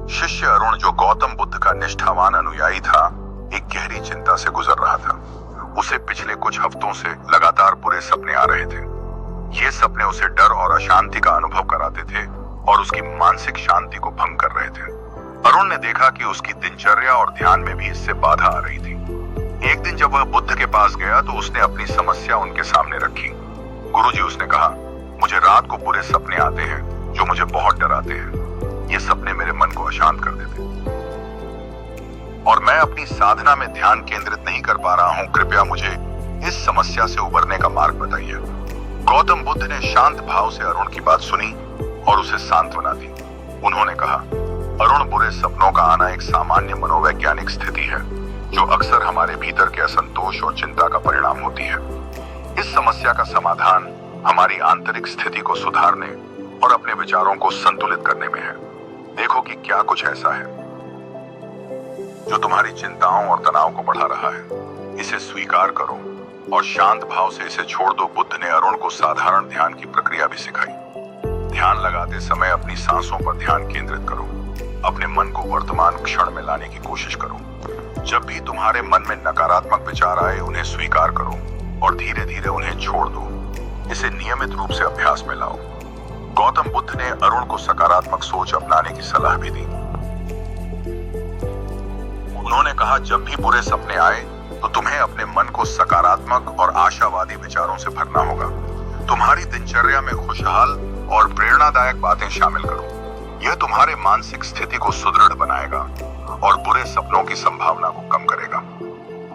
शिष्य अरुण, जो गौतम बुद्ध का निष्ठावान अनुयायी था, एक गहरी चिंता से गुजर रहा था। उसे पिछले कुछ हफ्तों से लगातार बुरे सपने आ रहे थे। ये सपने उसे डर और अशांति का अनुभव कराते थे और उसकी मानसिक शांति को भंग कर रहे थे। अरुण ने देखा कि उसकी दिनचर्या और ध्यान में भी इससे बाधा आ रही थी। एक दिन जब वह बुद्ध के पास गया तो उसने अपनी समस्या उनके सामने रखी। गुरुजी, उसने कहा, मुझे रात को बुरे सपने आते हैं जो मुझे बहुत डराते हैं। ये सपने मेरे मन को अशांत कर देते और मैं अपनी साधना में ध्यान केंद्रित नहीं कर पा रहा हूं। कृपया मुझे इस समस्या से उबरने का मार्ग बताइए। गौतम बुद्ध ने शांत भाव से अरुण की बात सुनी और उसे सांत्वना दी। उन्होंने कहा, अरुण, बुरे सपनों का आना एक सामान्य मनोवैज्ञानिक स्थिति है जो अक्सर हमारे भीतर के असंतोष और चिंता का परिणाम होती है। इस समस्या का समाधान हमारी आंतरिक स्थिति को सुधारने और अपने विचारों को संतुलित करने में है। देखो कि क्या कुछ ऐसा है जो तुम्हारी चिंताओं और तनाव को बढ़ा रहा है। इसे स्वीकार करो और शांत भाव से इसे छोड़ दो। बुद्ध ने अरुण को साधारण ध्यान की प्रक्रिया भी सिखाई। ध्यान लगाते समय अपनी सांसों पर ध्यान केंद्रित करो। अपने मन को वर्तमान क्षण में लाने की कोशिश करो। जब भी तुम्हारे मन में नकारात्मक विचार आए, उन्हें स्वीकार करो और धीरे धीरे उन्हें छोड़ दो। इसे नियमित रूप से अभ्यास में लाओ। गौतम बुद्ध ने अरुण को सकारात्मक सोच अपनाने की सलाह भी दी। उन्होंने कहा, जब भी बुरे सपने आए तो तुम्हें अपने मन को सकारात्मक और आशावादी विचारों से भरना होगा। तुम्हारी दिनचर्या में खुशहाल और प्रेरणादायक बातें शामिल करो। यह तुम्हारे मानसिक स्थिति को सुदृढ़ बनाएगा और बुरे सपनों की संभावना को कम करेगा।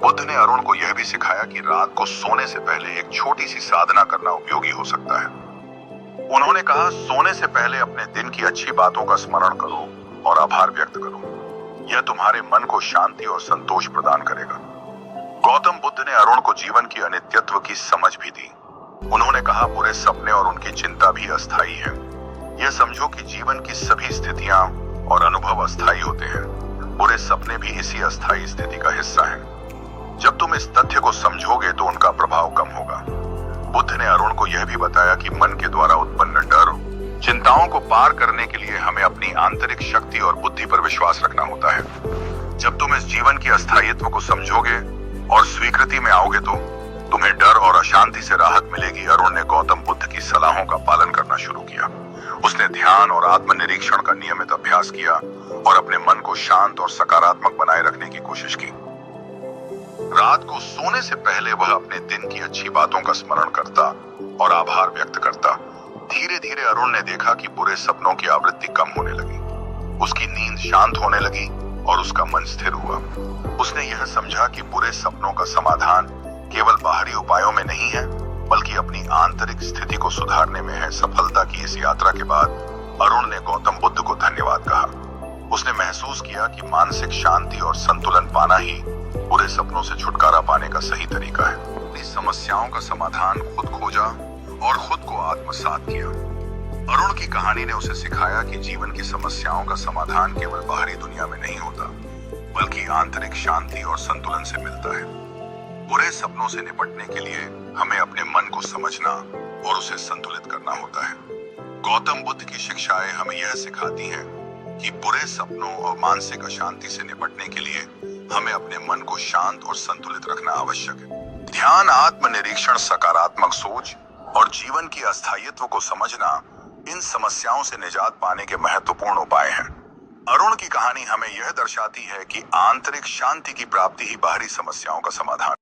बुद्ध ने अरुण को यह भी सिखाया कि रात को सोने से पहले एक छोटी सी साधना करना उपयोगी हो सकता है। उन्होंने कहा, सोने से पहले अपने दिन की अच्छी बातों का स्मरण करो और आभार व्यक्त करो। यह तुम्हारे मन को शांति और संतोष प्रदान करेगा। गौतम बुद्ध ने अरुण को जीवन की अनित्यत्व की समझ भी दी। उन्होंने कहा, बुरे सपने और उनकी चिंता भी अस्थायी है। यह समझो कि जीवन की सभी स्थितियां और अनुभव अस्थायी होते हैं। बुरे सपने भी इसी अस्थायी स्थिति का हिस्सा हैं। जब तुम इस तथ्य को समझोगे तो उनका प्रभाव कम होगा। बुद्ध ने अरुण को यह भी बताया कि मन के द्वारा उत्पन्न डर, चिंताओं को पार करने के लिए हमें अपनी आंतरिक शक्ति और बुद्धि पर विश्वास रखना होता है। जब तुम इस जीवन की अस्थायित्व को समझोगे और स्वीकृति में आओगे तो तुम्हें डर और अशांति से राहत मिलेगी। अरुण ने गौतम बुद्ध की सलाहों का पालन करना शुरू किया। उसने ध्यान और आत्मनिरीक्षण का नियमित अभ्यास किया और अपने मन को शांत और सकारात्मक बनाए रखने की कोशिश की। रात को सोने से पहले वह अपने दिन की अच्छी बातों का स्मरण करता और आभार व्यक्त करता। धीरे धीरे अरुण ने देखा कि बुरे सपनों की आवृत्ति कम होने लगी। उसकी नींद शांत होने लगी और उसका मन स्थिर हुआ। उसने यह समझा कि बुरे सपनों का समाधान केवल बाहरी उपायों में नहीं है, बल्कि अपनी आंतरिक स्थिति को सुधारने में है। सफलता की इस यात्रा के बाद अरुण ने गौतम बुद्ध को धन्यवाद कहा। उसने महसूस किया कि मानसिक शांति और संतुलन पाना ही बुरे सपनों से छुटकारा पाने का सही तरीका है। अपनी समस्याओं का समाधान खुद खोजा और खुद को आत्मसात किया। अरुण की कहानी ने उसे सिखाया कि जीवन की समस्याओं का समाधान केवल बाहरी दुनिया में नहीं होता, बल्कि आंतरिक शांति और संतुलन से मिलता है। बुरे सपनों से निपटने के लिए हमें अपने मन को समझना और उसे संतुलित करना होता है। गौतम बुद्ध की शिक्षाएं हमें यह सिखाती हैं कि बुरे सपनों और मानसिक अशांति से निपटने के लिए हमें अपने मन को शांत और संतुलित रखना आवश्यक है। ध्यान, आत्मनिरीक्षण, सकारात्मक सोच और जीवन की अस्थायित्व को समझना इन समस्याओं से निजात पाने के महत्वपूर्ण उपाय हैं। अरुण की कहानी हमें यह दर्शाती है कि आंतरिक शांति की प्राप्ति ही बाहरी समस्याओं का समाधान